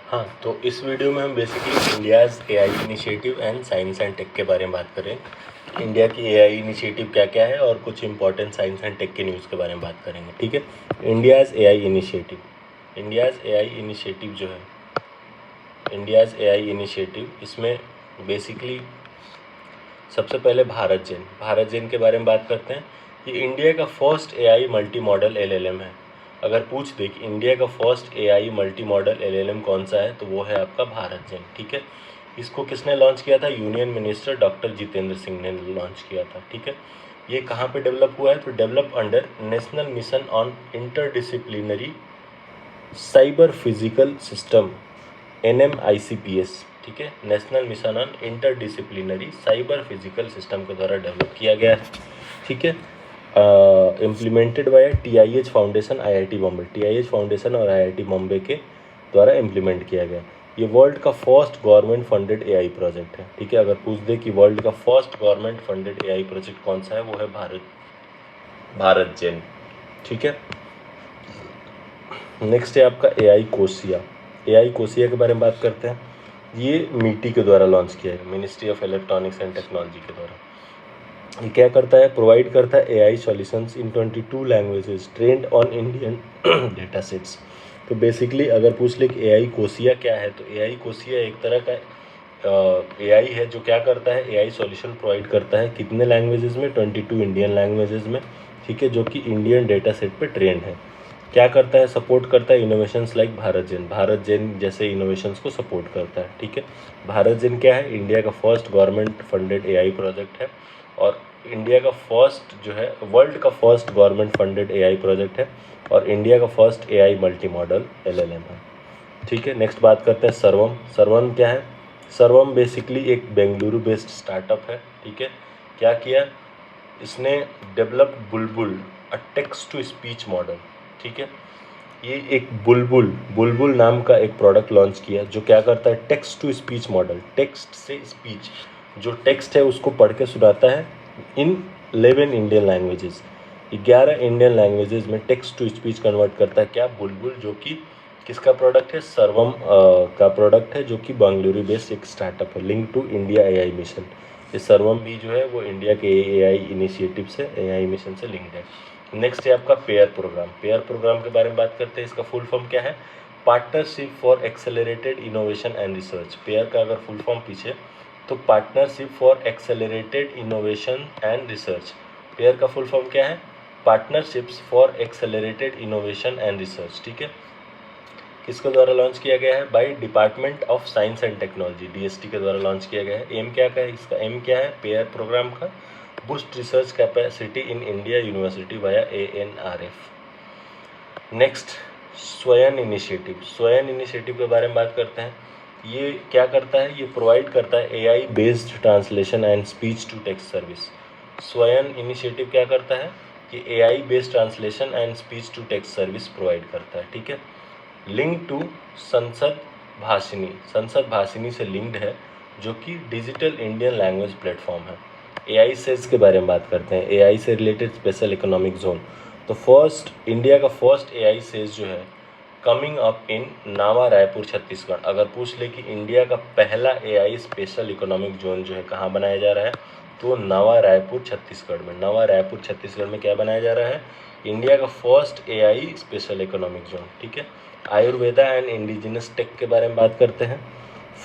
हाँ, तो इस वीडियो में हम basically India's AI initiative and science and tech के बारे में बात करेंगे। इंडिया की एआई इनिशिएटिव क्या क्या है और कुछ इंपॉर्टेंट साइंस एंड टेक के न्यूज़ के बारे में बात करेंगे। ठीक है, इंडियाज़ एआई इनिशिएटिव जो है, इंडियाज़ एआई इनिशिएटिव, इसमें बेसिकली सबसे पहले भारत जेन के बारे में बात करते हैं। ये इंडिया का first AI multi modal LLM है। अगर पूछ दे कि इंडिया का first AI multi modal LLM कौन सा है, तो वो है आपका भारत जेन। ठीक है, इसको किसने लॉन्च किया था? Union minister doctor Jitendra Singh ने लॉन्च किया था। ठीक है, ये कहाँ पे डेवलप हुआ है? तो develop under national mission on interdisciplinary cyber physical system, NMICPS। ठीक है, national mission on interdisciplinary cyber physical system के द्वारा डेवलप किया गया है। ठीक है, implemented by TIH foundation, IIT Bombay, TIH foundation और IIT बॉम्बे के द्वारा इम्प्लीमेंट किया गया। ये वर्ल्ड का first government funded AI project है। ठीक है, अगर पूछ दे कि वर्ल्ड का first government funded AI project कौन सा है, वो है भारत जेन। ठीक है, नेक्स्ट है आपका एआई कोसिया के बारे में बात करते हैं। ये MITI के द्वारा लॉन्च किया है, ministry of electronics and technology के द्वारा। ये क्या करता है? प्रोवाइड करता है AI solutions in 22 languages trend on Indian data sets. तो बेसिकली अगर पूछ ले कि एआई कोसिया क्या है, तो एआई कोसिया एक तरह का एआई है जो क्या करता है? एआई सॉल्यूशन प्रोवाइड करता है। कितने लैंग्वेजेस में? 22 इंडियन लैंग्वेजेस में। ठीक है, जो कि इंडियन डेटा सेट पे ट्रेंड है। क्या करता है? सपोर्ट करता है इनोवेशंस लाइक भारत जेन जैसे इनोवेशंस को सपोर्ट करता है। ठीक है, भारत जेन क्या है? इंडिया का first government funded AI project है, और इंडिया का फर्स्ट जो है, वर्ल्ड का first government funded AI project है, और इंडिया का first AI multi modal LLM है। ठीक है, नेक्स्ट बात करते हैं सर्वम क्या है? सर्वम बेसिकली एक बेंगलुरु बेस्ड स्टार्टअप है। ठीक है, क्या किया इसने? Developed Bulbul, a text to speech model. ठीक है, ये एक बुलबुल नाम का एक प्रोडक्ट लॉन्च किया जो क्या करता है? Text to speech model, text से स्पीच, जो टेक्स्ट है उसको पढ़ के सुनाता है इन 11 इंडियन लैंग्वेजेस। 11 इंडियन लैंग्वेजेस में टेक्स्ट टू स्पीच कन्वर्ट करता है क्या? बुलबुल, जो कि किसका प्रोडक्ट है? सर्वम का प्रोडक्ट है, जो कि बेंगलुरु बेस्ड एक स्टार्टअप है, link to India AI mission. ये सर्वम भी जो है वो इंडिया के एआई इनिशिएटिव से, एआई मिशन से लिंक्ड है। नेक्स्ट है आपका पेयर प्रोग्राम के बारे में बात करते हैं। इसका फुल फॉर्म क्या है? Partnership for accelerated innovation and research. Pair का अगर फुल फॉर्म पीछे, तो partnership for accelerated innovation and research. Pair का फुल फॉर्म क्या है? Partnerships for accelerated innovation and research. ठीक है, किसके द्वारा लॉन्च किया गया है? By department of science and technology, DST के द्वारा लॉन्च किया गया है। एम क्या का है? इसका एम क्या है पेयर प्रोग्राम का? Boost research capacity in India university via ANRF। Next, स्वयं इनिशिएटिव के बारे में बात करते हैं। ये क्या करता है? ये प्रोवाइड करता है AI based translation and speech to text service. Swayam initiative क्या करता है? कि AI based translation and speech to text service provide करता है। ठीक है, लिंक टू संसद भाषिनी से लिंक्ड है, जो कि डिजिटल इंडियन लैंग्वेज प्लेटफॉर्म है। एआई सेज के बारे में बात करते हैं। एआई से रिलेटेड स्पेशल इकोनॉमिक जोन, तो इंडिया का फर्स्ट एआई सेज जो है, कमिंग अप इन नावा रायपुर छत्तीसगढ़। अगर पूछ ले कि इंडिया का पहला एआई स्पेशल इकोनॉमिक जोन जो है कहाँ बनाया जा रहा है, तो नवा रायपुर छत्तीसगढ़ में क्या बनाया जा रहा है? इंडिया का first AI special economic zone. ठीक है, आयुर्वेदा एंड इंडिजिनस टेक के बारे में बात करते हैं।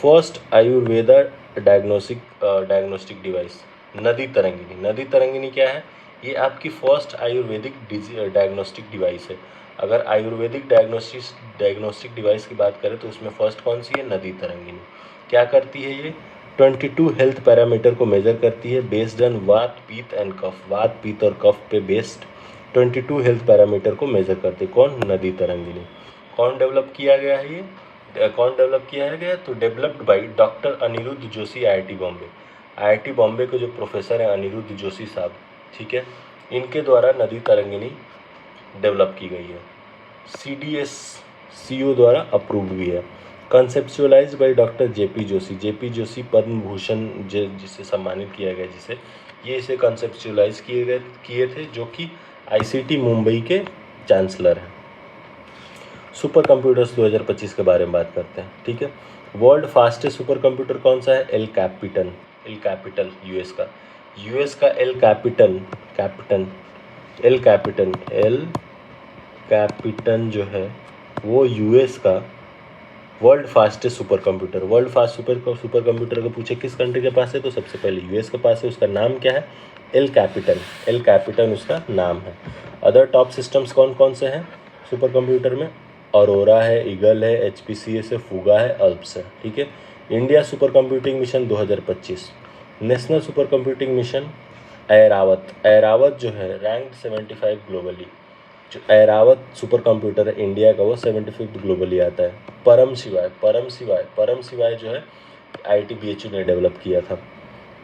फर्स्ट आयुर्वेदा डायग्नोस्टिक डिवाइस, नदी तरंगिनी क्या है? ये आपकी फर्स्ट आयुर्वेदिक डायग्नोस्टिक डिवाइस है। अगर आयुर्वेदिक डायग्नोस्टिक डिवाइस की बात करें तो उसमें फर्स्ट कौन सी है? नदी तरंगिनी। क्या करती है ये? 22 हेल्थ पैरामीटर को मेजर करती है बेस्ड ऑन वात पित्त एंड कफ। वात पित्त और कफ पे बेस्ड 22 हेल्थ पैरामीटर को मेजर करती है। कौन? नदी तरंगिनी। कौन डेवलप किया गया है ये? तो developed by doctor Aniruddha Joshi, IIT Bombay. IIT Bombay के जो प्रोफेसर हैं अनिरुद्ध जोशी साहब, ठीक है, इनके द्वारा नदी तरंगिनी डेवलप की गई है। CDSCO द्वारा अप्रूव्ड भी है। Conceptualize by doctor JP Joshi Padma Bhushan जिसे सम्मानित किया गया, जिसे ये इसे कंसेप्चुअलाइज किए थे, जो कि ICT मुंबई के चांसलर हैं। सुपर कंप्यूटर्स 2025 के बारे में बात करते हैं, ठीक है। वर्ल्ड फास्टेस्ट सुपर कंप्यूटर कौन सा है? एल कैपिटल यूएस का एल कैपिटन जो है वो यूएस का world fastest super computer. World fast super computer को पूछे किस कंट्री के पास है, तो सबसे पहले यूएस के पास है। उसका नाम क्या है? एल कैपिटन उसका नाम है। अदर टॉप सिस्टम्स कौन कौन से हैं सुपर कंप्यूटर में? अरोरा है, ईगल है, HPCS है, फूगा है, अल्प्स है, ठीक है। India super computing mission 2025, national super computing mission Airavat जो है रैंक 75 ग्लोबली। जो ऐरावत सुपर कंप्यूटर है इंडिया का वो 75 ग्लोबली आता है। परम शिवाय जो है ITBHU ने डेवलप किया था।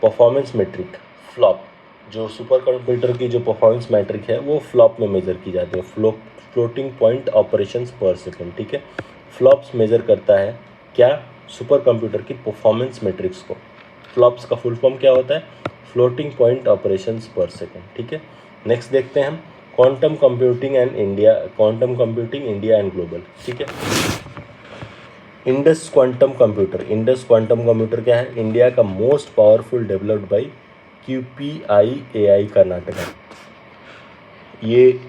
परफॉर्मेंस मेट्रिक फ्लॉप, जो सुपर कंप्यूटर की जो परफॉर्मेंस मैट्रिक है वो फ्लॉप में मेजर की जाती है, फ्लोटिंग पॉइंट ऑपरेशंस पर सेकंड, ठीक है। फ्लॉप्स मेजर करता है क्या? सुपर कंप्यूटर की परफॉर्मेंस मैट्रिक्स को। फ्लॉप्स का फुल फॉर्म क्या होता है? फ्लोटिंग पॉइंट ऑपरेशंस पर सेकंड, ठीक है। नेक्स्ट देखते हैं हम quantum computing India and global, ठीक है। इंडस क्वांटम कंप्यूटर क्या है? इंडिया का most powerful developed by QPIAI Karnataka. ये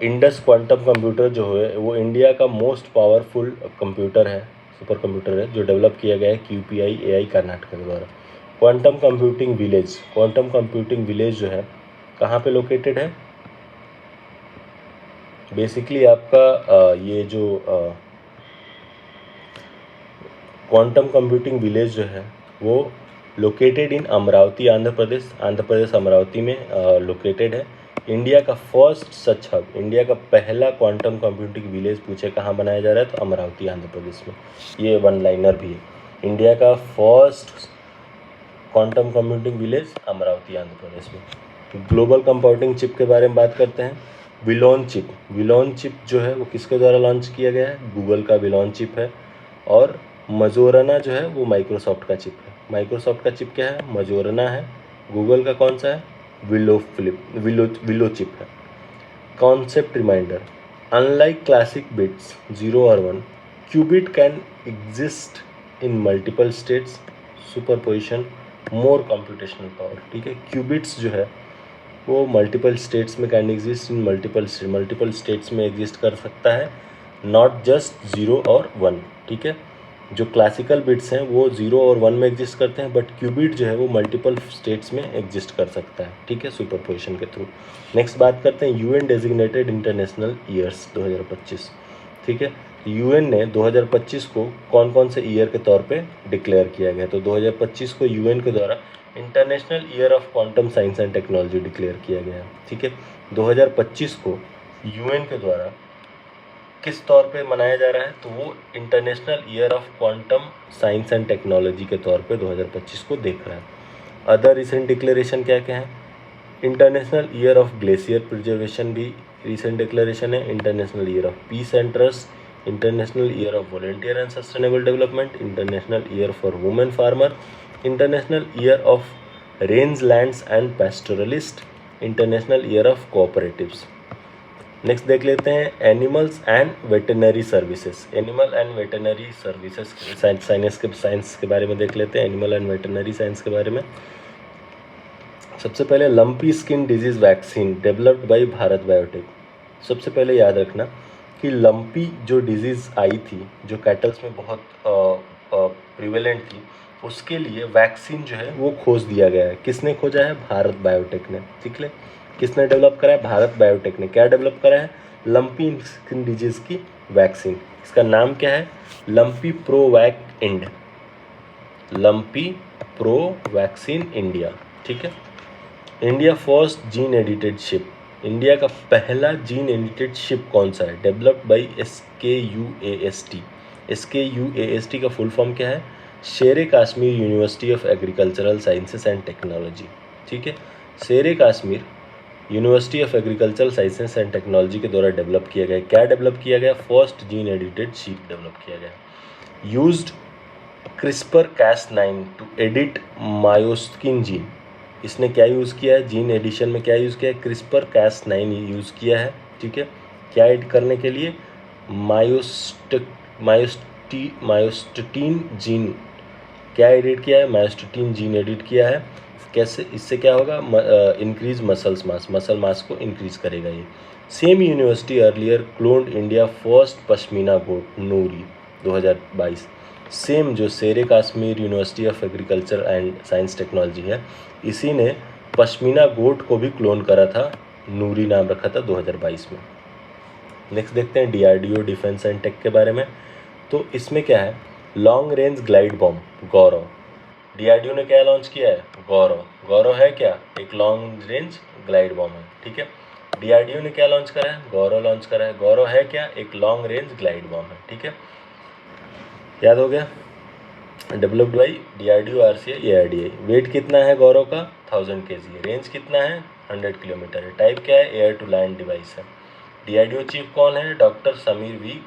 इंडस क्वांटम कंप्यूटर जो है वो इंडिया का मोस्ट पावरफुल कंप्यूटर है, सुपर कंप्यूटर है, जो डेवलप किया गया है QPIAI कर्नाटका के द्वारा। क्वांटम कंप्यूटिंग विलेज जो है कहाँ पे लोकेटेड है? बेसिकली आपका ये जो क्वांटम कंप्यूटिंग विलेज जो है वो लोकेटेड इन अमरावती, आंध्र प्रदेश अमरावती में लोकेटेड है। इंडिया का फर्स्ट सच हब, इंडिया का पहला क्वांटम कंप्यूटिंग विलेज पूछे कहाँ बनाया जा रहा है, तो अमरावती आंध्र प्रदेश में। ये वन लाइनर भी है, इंडिया का first quantum computing village Amaravati Andhra Pradesh में। ग्लोबल कंप्यूटिंग चिप के बारे में बात करते हैं। विलोन चिप जो है वो किसके द्वारा लॉन्च किया गया है? गूगल का विलोन चिप है। और मजोरना जो है वो माइक्रोसॉफ्ट का चिप है। माइक्रोसॉफ्ट का चिप क्या है? मजोरना है। गूगल का कौन सा है? विलो चिप है। Concept reminder, unlike classic bits 0 और 1, qubit can exist in multiple states, superposition, more computational power, ठीक है। क्यूबिट्स जो है वो मल्टीपल स्टेट्स में can exist in multiple states में एग्जिस्ट कर सकता है, नॉट जस्ट 0 और 1, ठीक है। जो क्लासिकल बिट्स हैं वो 0 और 1 में एग्जिस्ट करते हैं, बट क्यूबिट जो है वो मल्टीपल स्टेट्स में एग्जिस्ट कर सकता है, ठीक है, सुपरपोजिशन के थ्रू। नेक्स्ट बात करते हैं UN डेजिग्नेटेड इंटरनेशनल ईयर्स 2025, ठीक है। UN ने 2025 को कौन कौन से ईयर के तौर पे डिक्लेयर किया गया? तो 2025 को UN के द्वारा international year of quantum science and technology declare किया गया है, ठीक है। 2025 को UN के द्वारा किस तौर पे मनाया जा रहा है? तो वो international year of quantum science and technology के तौर पे 2025 को देख रहा है। अदर रिसेंट डिक्लेरेशन क्या क्या है? International year of glacier preservation भी रिसेंट डिक्लेरेशन है। International year of peace and trust, international year of volunteer and sustainable development, international year for women farmer, international year of range lands and pastoralist, international year of cooperatives. Next देख लेते हैं animals and veterinary services. Science के बारे में देख लेते हैं, animal and veterinary science के बारे में। सबसे पहले lumpy skin disease vaccine developed by Bharat biotech. सबसे पहले याद रखना कि लंपी जो डिजीज़ आई थी, जो कैटल्स में बहुत प्रिवेलेंट थी, उसके लिए वैक्सीन जो है वो खोज दिया गया है। किसने खोजा है? भारत बायोटेक ने, ठीक है। किसने डेवलप करा है? भारत बायोटेक ने। क्या डेवलप करा है? लंपी स्किन डिजीज़ की वैक्सीन। इसका नाम क्या है? लंपी प्रो वैक्सीन इंडिया, ठीक है। India first gene edited sheep, India का पहला जीन एडिटेड शिप कौन सा है? डेवलप्ड बाय SKUAST का फुल फॉर्म क्या है? Sher Kashmir university of agricultural sciences and technology, ठीक है। Sher Kashmir university of agricultural sciences and technology के द्वारा डेवलप किया गया। क्या डेवलप किया गया? First gene edited sheep develop किया गया। Used CRISPR-Cas9 to edit myosin gene. इसने क्या यूज़ किया है? जीन एडिशन में क्या यूज़ किया है? CRISPR-Cas9 यूज़ किया है, ठीक है। क्या एड करने के लिए? मायोस्टिन जीन क्या एडिट किया है, मायोस्टिन जीन एडिट किया है। कैसे, इससे क्या होगा, इंक्रीज मसल मास को इंक्रीज करेगा ये। Same university earlier cloned India first pashmina goat Noori 2022। Same जो Sher Kashmir university of agriculture and science technology है, इसी ने पश्मीना गोट को भी क्लोन करा था, नूरी नाम रखा था 2022 में। नेक्स्ट देखते हैं डीआरडीओ डिफेंस एंड टेक के बारे में। तो इसमें क्या है, लॉन्ग रेंज ग्लाइड बॉम्ब गौरव। डीआरडीओ ने क्या लॉन्च किया है, गौरव। गौरव है क्या, एक लॉन्ग रेंज ग्लाइड बॉम्ब है, ठीक है। डीआरडीओ ने क्या लॉन्च करा है, गौरव लॉन्च करा है। गौरव है क्या, एक लॉन्ग रेंज ग्लाइड बॉम्ब है, ठीक है, याद हो गया। Developed by DRDO RCI ARDI. Weight कितना है गौरव का, 1000 kg। रेंज कितना है, 100 किलोमीटर है। टाइप क्या है, एयर टू लैंड डिवाइस है। डीआरडीओ चीफ कौन है, doctor Samir V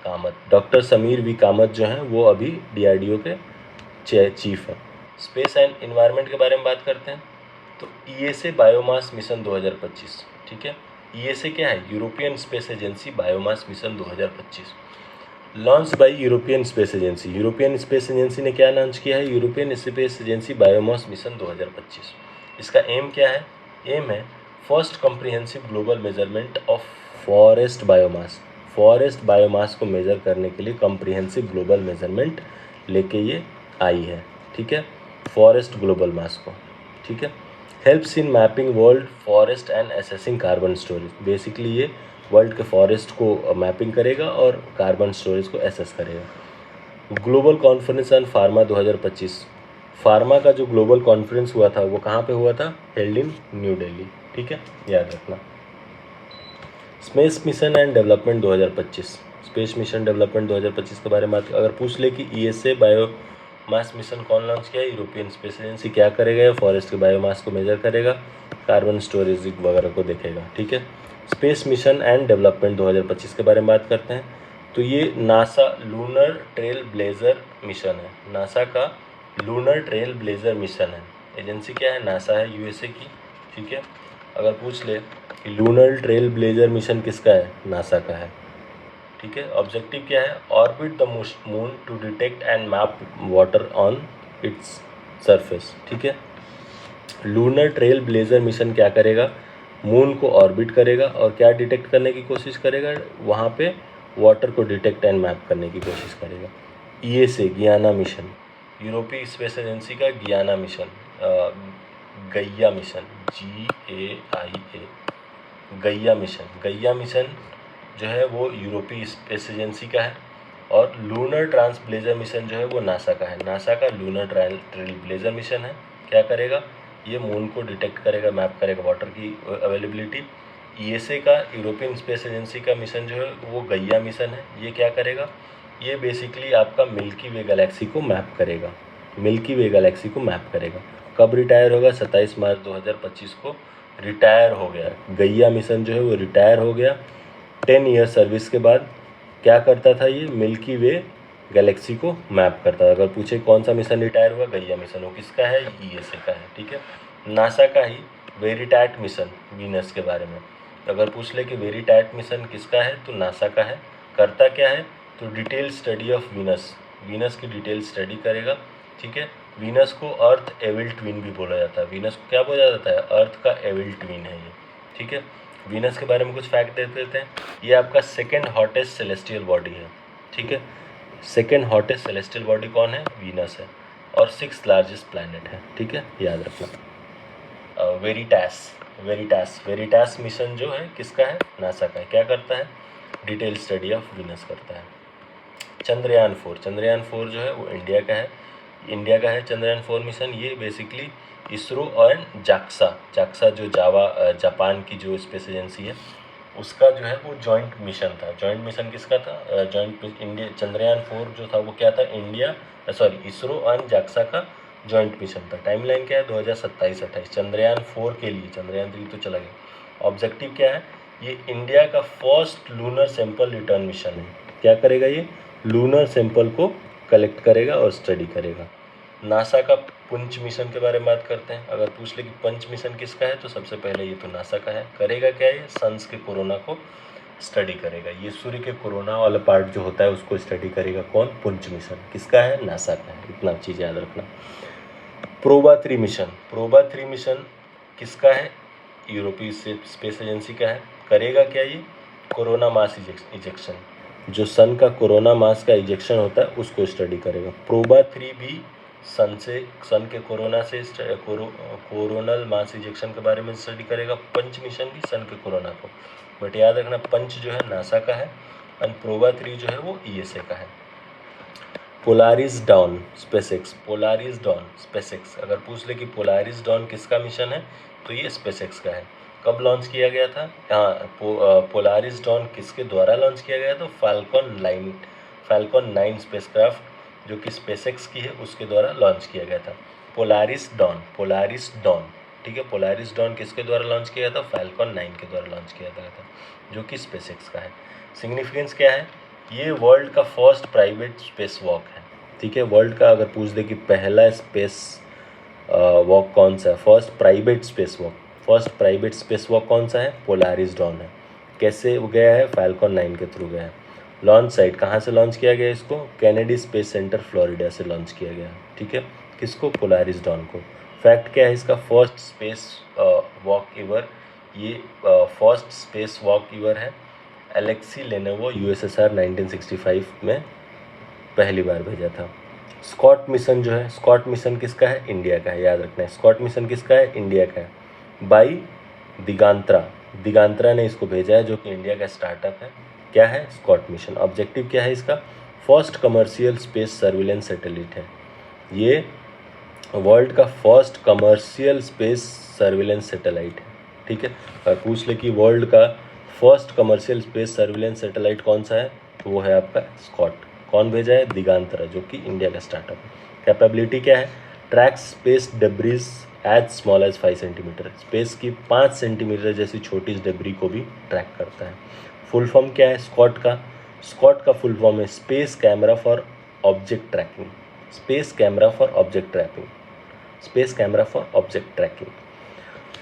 Kamat. Doctor Samir V Kamat जो हैं वो अभी डीआरडीओ के चीफ हैं। स्पेस एंड इन्वायरमेंट के बारे में बात करते हैं। तो ईएसए बायोमास मिशन 2025, ठीक है। ईएसए क्या है, European space agency biomass mission 2025, launch by European space agency. European space agency ने क्या लॉन्च किया है, European space agency biomass mission 2025। इसका एम क्या है, एम है first comprehensive global measurement of forest biomass. Forest biomass को मेजर करने के लिए कॉम्प्रिहेंसिव ग्लोबल मेजरमेंट लेके ये आई है, ठीक है, फॉरेस्ट ग्लोबल मास को, ठीक है। Helps in mapping world forest and assessing carbon storage. Basically ये वर्ल्ड के फॉरेस्ट को मैपिंग करेगा और कार्बन स्टोरेज को एसेस करेगा। Global conference on pharma 2025। Pharma का जो ग्लोबल कॉन्फ्रेंस हुआ था वो कहाँ पे हुआ था, हेल्ड इन न्यू दिल्ली, ठीक है, याद रखना। Space mission and development 2025। Space mission development 2025 के बारे में अगर पूछ ले कि ईएसए बायो मास मिशन कौन लॉन्च किया है, यूरोपियन स्पेस एजेंसी क्या करेगा, या फॉरेस्ट के बायोमास को मेजर करेगा, कार्बन स्टोरेज वगैरह को देखेगा, ठीक है। स्पेस मिशन एंड डेवलपमेंट 2025 के बारे में बात करते हैं। तो ये NASA lunar trail blazer mission है, नासा का लूनर ट्रेल ब्लेजर मिशन है। एजेंसी क्या है, नासा है, यूएसए की, ठीक है। अगर पूछ ले कि लूनर ट्रेल ब्लेजर मिशन किसका है, नासा का है, ठीक है। ऑब्जेक्टिव क्या है, orbit the moon to detect and map water on its surface, ठीक है। लूनर ट्रेल ब्लेजर मिशन क्या करेगा, मून को ऑर्बिट करेगा और क्या डिटेक्ट करने की कोशिश करेगा, वहाँ पे वाटर को डिटेक्ट एंड मैप करने की कोशिश करेगा। ईएसए गियाना मिशन, यूरोपीय स्पेस एजेंसी का गियाना मिशन, गैया मिशन, GAIA, गैया मिशन। गैया मिशन जो है वो यूरोपीय स्पेस एजेंसी का है, और लूनर ट्रांसब्लेजर मिशन जो है वो नासा का है। नासा का लूनर ट्रेलब्लेजर मिशन है, क्या करेगा, ये मून को डिटेक्ट करेगा, मैप करेगा वाटर की अवेलेबिलिटी। ईएसए का यूरोपियन स्पेस एजेंसी का मिशन जो है वो गैया मिशन है, ये क्या करेगा, ये बेसिकली आपका मिल्की वे गैलेक्सी को मैप करेगा, मिल्की वे गैलेक्सी को मैप करेगा। कब रिटायर होगा, 27 मार्च 2025 को रिटायर हो गया। गैया मिशन जो है वो रिटायर हो गया 10 ईयर सर्विस के बाद। क्या करता था ये, मिल्की वे गैलेक्सी को मैप करता था। अगर पूछे कौन सा मिशन रिटायर हुआ, गैया मिशन, वो किसका है, ईएसए का है, ठीक है। नासा का ही वेरिटैट मिशन वीनस के बारे में अगर पूछ ले कि वेरिटैट मिशन किसका है, तो नासा का है। करता क्या है, तो detail study of Venus, Venus की डिटेल स्टडी करेगा, ठीक है। वीनस को अर्थ एविल ट्विन भी बोला जाता है। वीनस को क्या बोला जाता है, अर्थ का एविल ट्विन है ये, ठीक है। वीनस के बारे में कुछ फैक्ट देख देते हैं। ये आपका सेकेंड हॉटेस्ट सेलेस्टियल बॉडी है, ठीक है। सेकेंड हॉटेस्ट सेलेस्टियल बॉडी कौन है, वीनस है, और 6th लार्जेस्ट प्लैनेट है, ठीक है, याद रखना। वेरिटास मिशन जो है किसका है, नासा का है। क्या करता है, डिटेल स्टडी ऑफ वीनस करता है। चंद्रयान 4 जो है वो इंडिया का है चंद्रयान 4 मिशन। ये बेसिकली इसरो और जाक्सा जो जापान की जो स्पेस एजेंसी है उसका जो है वो जॉइंट मिशन था। जॉइंट मिशन किसका था, इंडिया चंद्रयान 4 जो था वो क्या था, इसरो और जाक्सा का जॉइंट मिशन था। टाइमलाइन क्या है, 2027-28। चंद्रयान 4 के लिए, चंद्रयान 3 तो चला गया। ऑब्जेक्टिव क्या है, ये इंडिया का first lunar sample return mission है। क्या करेगा, ये लूनर सैंपल को कलेक्ट करेगा और स्टडी करेगा। नासा का पंच मिशन के बारे में बात करते हैं। अगर पूछ ले कि पंच मिशन किसका है, तो सबसे पहले ये तो नासा का है। करेगा क्या, ये सन्स के कोरोना को स्टडी करेगा। ये सूर्य के कोरोना वाला पार्ट जो होता है उसको स्टडी करेगा कौन? पुंछ मिशन। किसका है? नासा का है। इतना चीज़ याद रखना। प्रोबा 3 मिशन, प्रोबा 3 मिशन किसका है? यूरोपीय स्पेस एजेंसी का है। करेगा क्या ये? कोरोना मास इजेक्शन, जो सन का कोरोना मास का इजेक्शन होता है उसको स्टडी करेगा। प्रोबा 3 भी सन के कोरोना से कोरोनल मास इजेक्शन के बारे में स्टडी करेगा। पंच मिशन भी सन के कोरोना को, बट याद रखना पंच जो है नासा का है और प्रोबा 3 जो है वो ईएसए का है। Polaris Dawn SpaceX, Polaris Dawn SpaceX, अगर पूछ ले कि पोलारिस डॉन किसका मिशन है तो ये स्पेसएक्स का है। कब लॉन्च किया गया था? हाँ, पोलारिस डॉन किसके द्वारा लॉन्च किया गया? तो फाल्कन 9 स्पेसक्राफ्ट जो कि स्पेसएक्स की है उसके द्वारा लॉन्च किया गया था। पोलारिस डॉन, ठीक है। पोलारिस डॉन किसके द्वारा लॉन्च किया गया था? फाल्कन 9 के द्वारा लॉन्च किया गया था जो कि स्पेसएक्स का है। सिग्निफिकेंस क्या है? ये वर्ल्ड का फर्स्ट प्राइवेट स्पेस वॉक है, ठीक है। वर्ल्ड का अगर पूछ दे कि पहला स्पेस वॉक कौन सा है, फर्स्ट प्राइवेट स्पेस वॉक कौन सा है? पोलारिस डॉन है। कैसे गया है? फाल्कन 9 के थ्रू गया है। लॉन्च साइट कहाँ से लॉन्च किया गया इसको? कैनेडी स्पेस सेंटर फ्लोरिडा से लॉन्च किया गया, ठीक है। किसको? पोलारिस डॉन को। फैक्ट क्या है इसका? फर्स्ट स्पेस वॉक इवर, ये फर्स्ट स्पेस वॉक इवर है। एलेक्सी लेनोवो यूएसएसआर 1965 में पहली बार भेजा था। स्कॉट मिशन जो है, स्कॉट मिशन किसका है? इंडिया का है, याद रखना है। स्कॉट मिशन किसका है? इंडिया का है। बाई दिगांत्रा ने इसको भेजा है जो कि इंडिया का स्टार्टअप है। क्या है? Scott mission. ऑब्जेक्टिव क्या है इसका? First commercial space surveillance satellite है। ये वर्ल्ड का first commercial space surveillance satellite है, ठीक है। और पूछ ले कि वर्ल्ड का first commercial space surveillance satellite कौन सा है तो वो है आपका स्कॉट। कौन भेजा है? दिगांतरा, जो कि इंडिया का स्टार्टअप है। कैपेबिलिटी क्या है? Track space debris as small as 5 centimetre, space की 5 सेंटीमीटर जैसी छोटी डेब्री को भी ट्रैक करता है। फुल फॉर्म क्या है स्कॉट का? स्कॉट का फुल फॉर्म है space camera for object tracking, space camera for object tracking.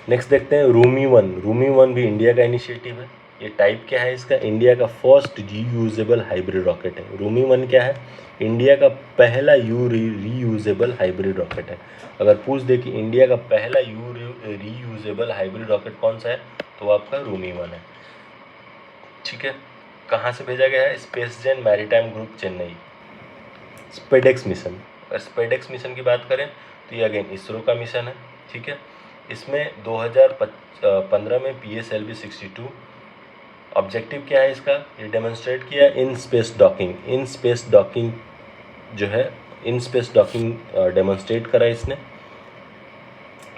Next देखते हैं रूमी 1 भी इंडिया का इनिशिएटिव है। ये टाइप क्या है इसका? इंडिया का फर्स्ट रीयूजेबल हाइब्रिड रॉकेट है। रूमी 1 क्या है? इंडिया का पहला रीयूजेबल हाइब्रिड रॉकेट है। अगर पूछ दे कि इंडिया का पहला रीयूजेबल हाइब्रिड रॉकेट कौन सा है तो वो आपका रूमी 1 है, ठीक है। कहाँ से भेजा गया है? SpaceGen maritime group Chennai. SpaDeX mission की बात करें तो ये अगेन इसरो का मिशन है, ठीक है। इसमें 2015 में PSLV 62 ऑब्जेक्टिव क्या है इसका? ये डेमोन्स्ट्रेट किया इन स्पेस डॉकिंग जो है, इन स्पेस डॉकिंग डेमोन्स्ट्रेट करा इसने।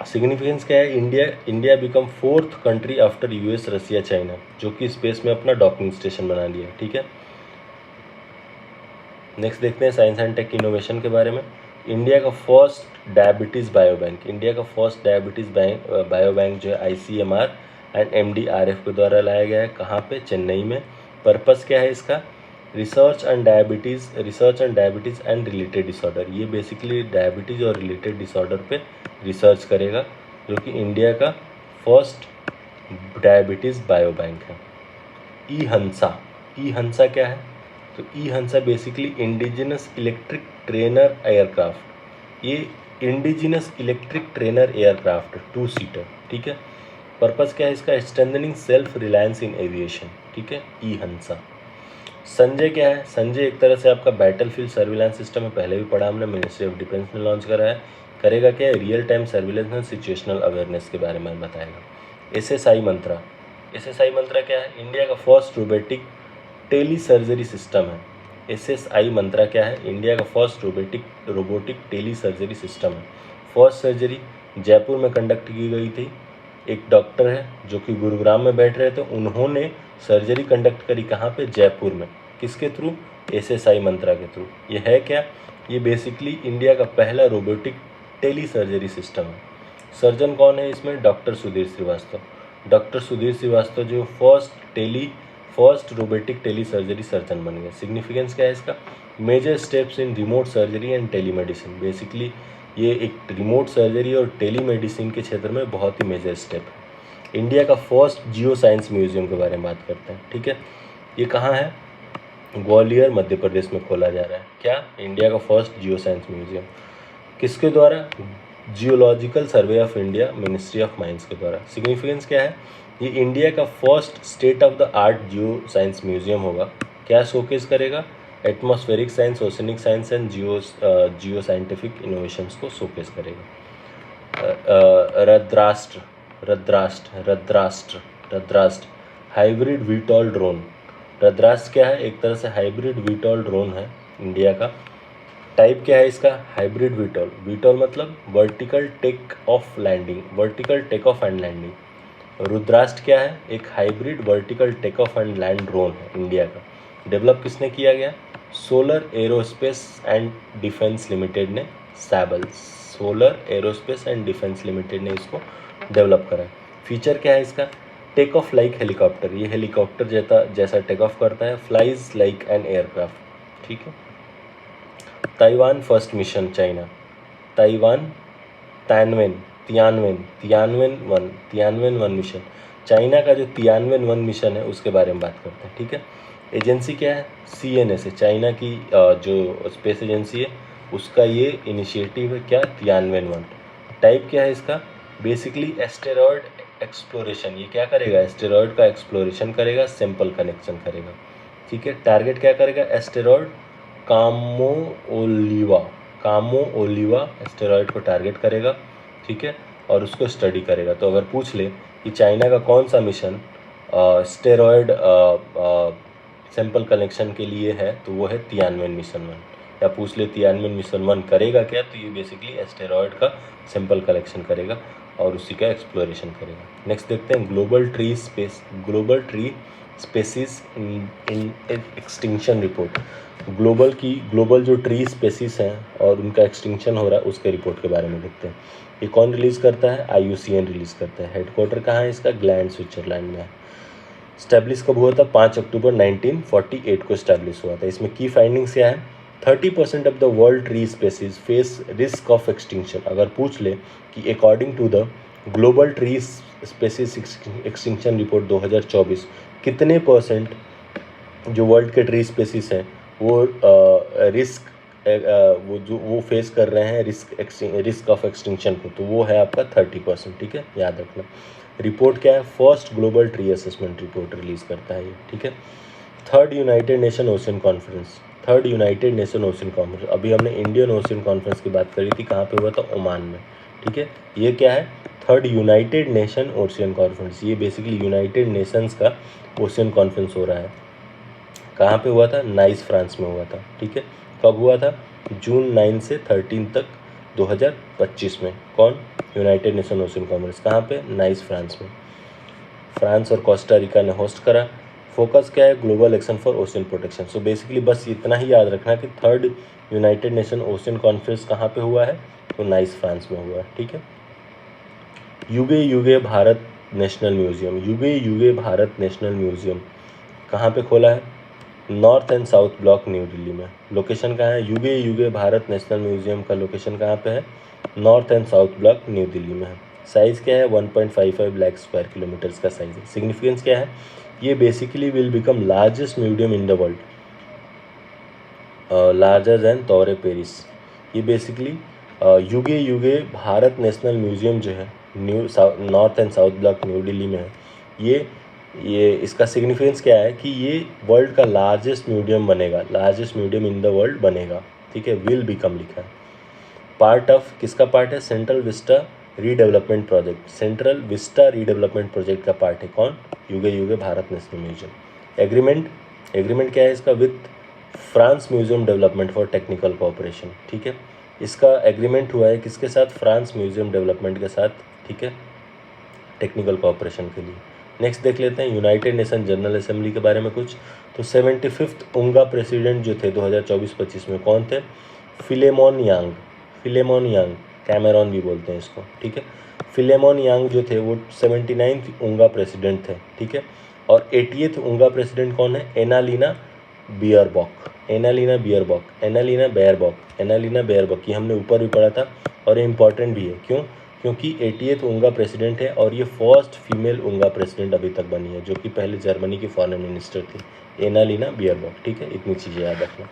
सिग्निफिकेंस क्या है? India become 4th country after US, रसिया, चाइना, जो कि स्पेस में अपना डॉकिंग स्टेशन बना लिया, ठीक है। नेक्स्ट देखते हैं साइंस एंड टेक इनोवेशन के बारे में। इंडिया का फर्स्ट डायबिटीज़ बायोबैंक जो है ICMR एंड MDRF के द्वारा लाया गया है। कहाँ पे? चेन्नई में। पर्पस क्या है इसका? Research and diabetes and related disorder. ये बेसिकली डायबिटीज़ और रिलेटेड डिसऑर्डर पे रिसर्च करेगा, जो कि इंडिया का फर्स्ट डायबिटीज़ बायोबैंक है। ई हंसा क्या है? तो E Hansa basically indigenous electric trainer aircraft. ये indigenous electric trainer aircraft 2 seater, ठीक है। पर्पस क्या है इसका? Strengthening self reliance in aviation, ठीक है। ई हंसा। संजय क्या है? संजय एक तरह से आपका बैटलफील्ड सर्विलांस सिस्टम है, पहले भी पढ़ा हमने, मिनिस्ट्री ऑफ डिफेंस ने लॉन्च करा है। करेगा क्या है? Real time surveillance and situational awareness के बारे में बताएगा। SSI मंत्रा क्या है? इंडिया का first robotic tele surgery system है। SSI मंत्रा क्या है? इंडिया का first robotic tele surgery system है। फर्स्ट सर्जरी जयपुर में कंडक्ट की गई थी। एक डॉक्टर है जो कि गुरुग्राम में बैठ रहे थे, उन्होंने सर्जरी कंडक्ट करी। कहाँ पे? जयपुर में। किसके थ्रू? SSI मंत्रा के थ्रू। ये है क्या? ये बेसिकली इंडिया का पहला रोबोटिक टेली सर्जरी सिस्टम है। सर्जन कौन है इसमें? डॉक्टर सुधीर श्रीवास्तव जो first robotic tele surgery surgeon बन गए। सिग्निफिकेंस क्या है इसका? Major steps in remote surgery and telemedicine. Basically ये एक रिमोट सर्जरी और टेलीमेडिसिन के क्षेत्र में बहुत ही मेजर स्टेप है। इंडिया का फर्स्ट जियो साइंस म्यूजियम के बारे में बात करते हैं, ठीक है। ये कहाँ है? ग्वालियर मध्य प्रदेश में खोला जा रहा है। क्या? इंडिया का फर्स्ट जियो साइंस म्यूजियम। किसके द्वारा? Geological survey of India, ministry of mines के द्वारा। सिग्निफिकेंस क्या है? ये इंडिया का first state of the art geo science museum होगा। क्या शोकेस करेगा? Atmospheric science, oceanic science and Jio scientific innovations को शोकेस करेगा। रद्राष्ट्र हाइब्रिड वीटॉल ड्रोन। रद्राष्ट्र क्या है? एक तरह से हाइब्रिड वीटॉल ड्रोन है इंडिया का। टाइप क्या है इसका? Hybrid VTOL. वीटॉल मतलब vertical take off and landing. Rudrastra क्या है? एक hybrid vertical take off and land drone है इंडिया का। डेवलप किसने किया गया? Solar aerospace and defence limited ने, solar aerospace and defence limited ने इसको डेवलप करा है। फीचर क्या है इसका? Take off like helicopter. ये हेलीकॉप्टर जैसा टेक ऑफ करता है। फ्लाइज लाइक एन एयरक्राफ्ट, ठीक है। Taiwan first mission China. Tianwen one mission. China का जो तियानवेन वन मिशन है उसके बारे में बात करते हैं, ठीक है। एजेंसी क्या है? CNSA, चाइना की जो स्पेस एजेंसी है उसका ये इनिशिएटिव है। क्या? Tianwen one. टाइप क्या है इसका? Basically asteroid exploration. ये क्या करेगा? एस्टेरॉयड का एक्सप्लोरेशन करेगा, सैंपल कनेक्शन करेगा, ठीक है। टारगेट क्या करेगा? एस्टेरॉयड कामोओलिवा एस्टेरॉयड को टारगेट करेगा, ठीक है, और उसको स्टडी करेगा। तो अगर पूछ ले कि चाइना का कौन सा मिशन स्टेरॉयड सैंपल कलेक्शन के लिए है, तो वो है तियानवेन मिशन 1। या पूछ ले तियानवेन मिशन 1 करेगा क्या, तो ये बेसिकली एस्टेरॉयड का सैंपल कलेक्शन करेगा और उसी का एक्सप्लोरेशन करेगा। नेक्स्ट देखते हैं global tree species in extinction report. Global जो ट्री स्पेसीज हैं और उनका एक्सटिंक्शन हो रहा है उसके रिपोर्ट के बारे में देखते हैं। ये कौन रिलीज़ करता है? IUCN रिलीज़ करता है। हेडक्वार्टर कहाँ है इसका? ग्लैंड, स्विट्जरलैंड में है। स्टैब्लिश कब हुआ था? 5 अक्टूबर 1948 को स्टैब्लिश हुआ था। इसमें की फाइंडिंग्स क्या है? 30% of the world tree species face risk of extinction. अगर पूछ ले कि according to the global tree species extinction report 2024 कितने परसेंट जो वर्ल्ड के ट्री स्पेसीज हैं वो वो फेस कर रहे हैं रिस्क ऑफ एक्सटिंक्शन को, तो वो है आपका 30%, ठीक है, याद रखना। रिपोर्ट क्या है? First global tree assessment report release करता है ये, ठीक है। Third United nation ocean conference. अभी हमने इंडियन ओशन कॉन्फ्रेंस की बात करी थी, कहाँ पे हुआ था? ओमान में, ठीक है। ये क्या है? Third United nation ocean conference. ये बेसिकली यूनाइटेड नेशंस का ओशियन कॉन्फ्रेंस हो रहा है। कहाँ पे हुआ था? नाइस, फ्रांस में हुआ था, ठीक है। कब हुआ था? जून 9 से 13 तक 2025 में। कौन? United nation ocean conference. कहाँ पे? नाइस, फ्रांस में। फ्रांस और कोस्टा रिका ने होस्ट करा। फोकस क्या है? Global action for ocean protection. So basically बस इतना ही याद रखना कि third United nation ocean conference कहाँ पे हुआ है? तो नाइस, फ्रांस में हुआ है, ठीक है। युगे भारत नेशनल म्यूजियम कहाँ पे खोला है? North and south block, new Delhi में। लोकेशन कहाँ है? युगे भारत नेशनल म्यूजियम का लोकेशन कहाँ पे है? North and south block, new Delhi में है। साइज़ क्या है? 1.55 लाख स्क्वायर किलोमीटर्स का साइज़ है। सिग्निफिकेंस क्या है? ये basically will become largest museum in the world, larger than तौरे पेरिस। ये basically Yuge Bharat national museum जो है north and south block, new Delhi में है। ये इसका सिग्निफिकेंस क्या है कि ये वर्ल्ड का largest museum in the world बनेगा, ठीक है। विल बिकम लिखा है। पार्ट ऑफ किसका पार्ट है? सेंट्रल विस्टा रीडेवलपमेंट प्रोजेक्ट का पार्ट है। कौन? युगे भारत नेशनल म्यूजियम। एग्रीमेंट क्या है इसका? With France museum development for technical cooperation, ठीक है। इसका एग्रीमेंट हुआ है किसके साथ? फ्रांस म्यूजियम डेवलपमेंट के साथ, ठीक है, टेक्निकल कोऑपरेशन के लिए। नेक्स्ट देख लेते हैं यूनाइटेड नेशन जनरल असेंबली के बारे में कुछ। तो 75th उंगा प्रेसिडेंट जो थे 2024-25 में, कौन थे? फिलेमोन यांग, कैमेरॉन भी बोलते हैं इसको, ठीक है। फिलेमोन यांग जो थे वो 79th उंगा प्रेसिडेंट थे, ठीक है। और 80th उंगा प्रेसिडेंट कौन है? एनालिना बेयरबॉक, ये हमने ऊपर भी पढ़ा था और ये इंपॉर्टेंट भी है। क्यों? क्योंकि 88th उंगा प्रेसिडेंट है और ये फर्स्ट फीमेल उंगा प्रेसिडेंट अभी तक बनी है, जो कि पहले जर्मनी की फॉरेन मिनिस्टर थी, एनालिना बियरबॉक। ठीक है, इतनी चीज़ें याद रखना।